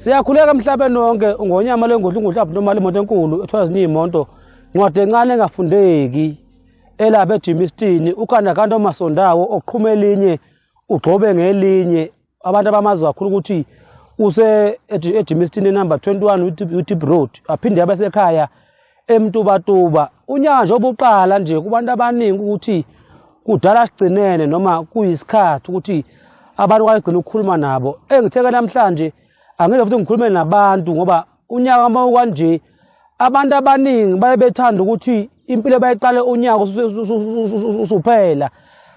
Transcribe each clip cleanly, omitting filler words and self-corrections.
Siyakhuleka emhlabeni wonke ngonyama lengodla nomali imoto enkulu ethola zinimoto ngwade encane engafundeki elapha eJimistini ukhanda kanti omasondawo oqhuma elinye ugcobe ngelinye abantu abamazi kakhulu ukuthi use eJimistini number 21 Witip Road aphinde yabe sekhaya eMtubatuba unyaka nje obuqala nje kubantu abaningi ukuthi kudala sigcinene noma kuyisikhathi ukuthi abantu kwagcina ukukhuluma nabo engitheka namhlanje angeke futhi ngikhulume nabantu ngoba unyaka uma kanje abantu abaningi bayebethanda ukuthi impilo bayiqale unyaka usuphela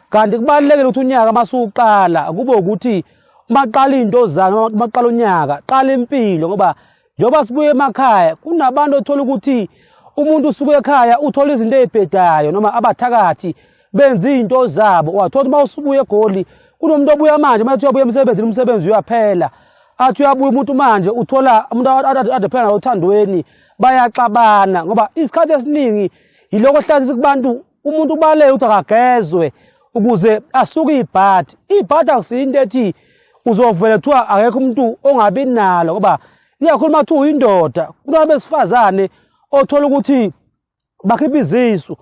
kanti kubalekile ukuthi unyaka masuqala kube ukuthi maqala into zana maqala unyaka qala impilo ngoba njoba sibuye emakhaya kunabantu othola ukuthi umuntu usuke ekhaya uthola izinto ezibhedayo noma abathakathi benza izinto zabo wathola uma usubuye eGoli kunomuntu obuya manje manje uyabuya emsebenzini umsebenzi uyaphela athi uyabuya umuntu manje uthola umuntu adephela nothandweni bayaxabana ngoba isikhathi esiningi yiloko hlathi kubantu umuntu ubale uthi akagezwe ukuze asuke ibhadi akusinto ethi uzovela kuthiwa akekho umuntu ongabi nalo ngoba iyakhuluma ukuthi uyindoda kunabesifazane othola ukuthi bakhipha izisu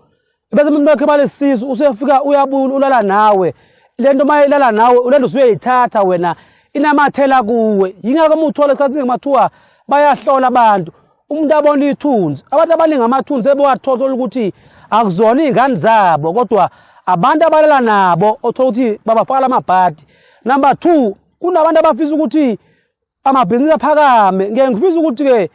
bese umuntu bakhe balesisu usefika uyabuya ulala nawe lento mayilala nawe lento usuyayithatha wena inamathela kuwe yingakho uma uthola isikhathi ngamathuwa bayahlola abantu umuntu abona ithunzi abantu abaningi amathunzi ebewathola ukuthi akuzona izingane zabo kodwa abantu abalala nabo othola ukuthi babafaka amabhadi. Number 2 kunabantu abafisa ukuthi amabhizinisi aphakame ngeke ngifisa ukuthi ke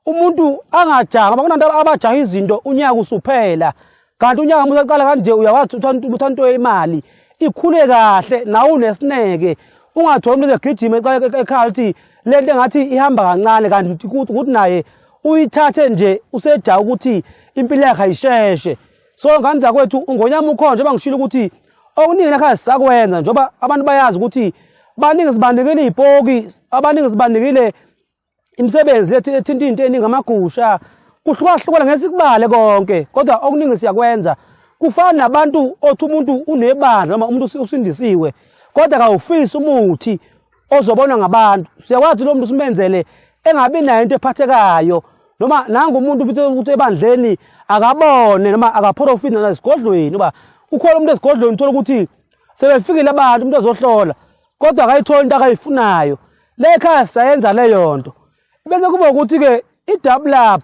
umuntu angajaha ngoba kunabantu abajaha izinto unyaka usuphela kanti unyaka musaqala kanje uyawathi uthanto imali ikhule kahle nawe unesineke ungatholi umuntu egijima ekhaya uthi lento engathi ihamba kancane kanti ukuthi naye uyithathe nje usejaha ukuthi impilo yakhe ayisheshe so ngandla kwethu ngonyama ukhonje bangishilo ukuthi okuningi ekhaya sisakwenza njoba abantu bayazi ukuthi baningi sibandekile izipoki abaningi sibandekile imisebenzi ethinta into eningi amagusha kuhlukahlukana ngesikubale konke kodwa okuningi siyakwenza kufana nabantu othi umuntu unebandla noma umuntu usindisiwe kodwa akawufisi umuthi ozobonwa ngabantu siyakwazi lo muntu simenzele engabi nayo into ephathekayo noma nanga umuntu ukuthi ebandleni akabone noma akaprofit nasigodlweni ngoba ukhona umuntu esigodlweni uthola ukuthi sebefikile abantu umuntu ezohlola kodwa akayithola into akayifunayo lekhaya siyenza leyo nto bese kuba ukuthi ke idouble up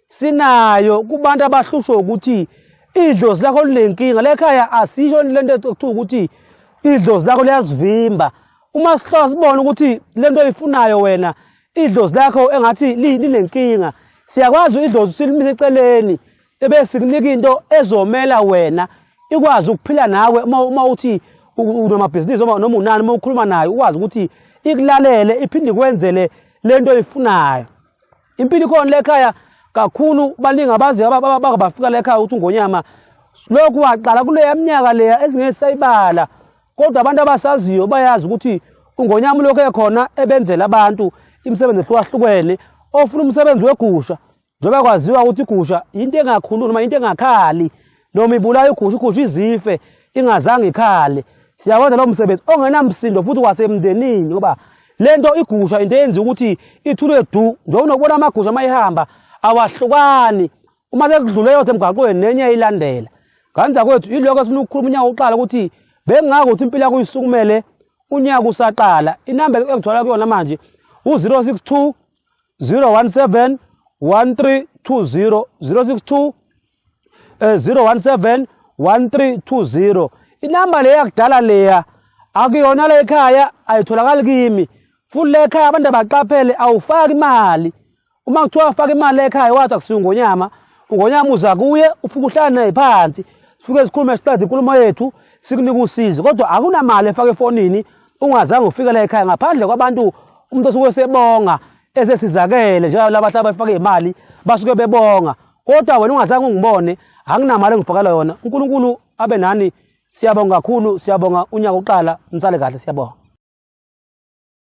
sinayo kubantu abahlushwa ukuthi idlozi lakho linenkinga lekhaya asisho lento ekuthiwa ukuthi idlozi lakho liyazivimba uma sihlola sibona ukuthi lento oyifunayo wena idlozi lakho engathi linenkinga siyakwazi idlozi silimise eceleni ebese sikunika into ezomela wena ikwazi ukuphila nawe uma uthi unamabhizinisi noma unani uma ukhuluma nayo ukwazi ukuthi ikulalele iphinde kwenzele lento oyifunayo impilo ikhona lekhaya kakhulu baningi abazi bafika lekhaya uthi ngonyama lokhu waqala kuleya minyaka leya ezingesayibala kodwa abantu abasaziyo bayazi ukuthi ungonyama lokho ekhona ebenzela abantu imisebenzi ehlukahlukene ofuna umsebenzi wegusha njengoba kwaziwa ukuthi igusha into engakhulu noma into engakhali noma ibulayo igusha izife ingazange ikhale siyakwenza lo msebenzi ongenamsindo futhi kwasemndenini ngoba lento igusha into yenza ukuthi ithule du njengoba unokubona amagusha mayihamba awahlukani uma sekudlule yonke emgaqweni nenye ayilandela kanza kwethu yiloko sifuna ukukhuluma unyaka uqala ukuthi bengaka ukuthi impilo yakho isukumele unyaka usaqala inamba engithola kuyona manje u062 017 1320 062 017 1320 inamba leya kudala leya akuyona le ekhaya ayitholakali kimi futhi le ekhaya abantu abaqaphele awufaki imali uma kuthiwa afaka imali ekhaya wathi akusingonyama ungonyama uza kuye ufike uhlala naye phansi sifike sikhulume siqede inkulumo yethu sikunika usizo kodwa akunamali efaka efonini ungazange ufike la ekhaya ngaphandle kwabantu umuntu osuke sebonga esesizakele njalo labahlaba bafake imali basuke bebonga kodwa wena ungazange ungibone anginamali engifakela yona uNkulunkulu abe nani siyabonga kakhulu siyabonga unyaka uqala nisale kahle siyabonga.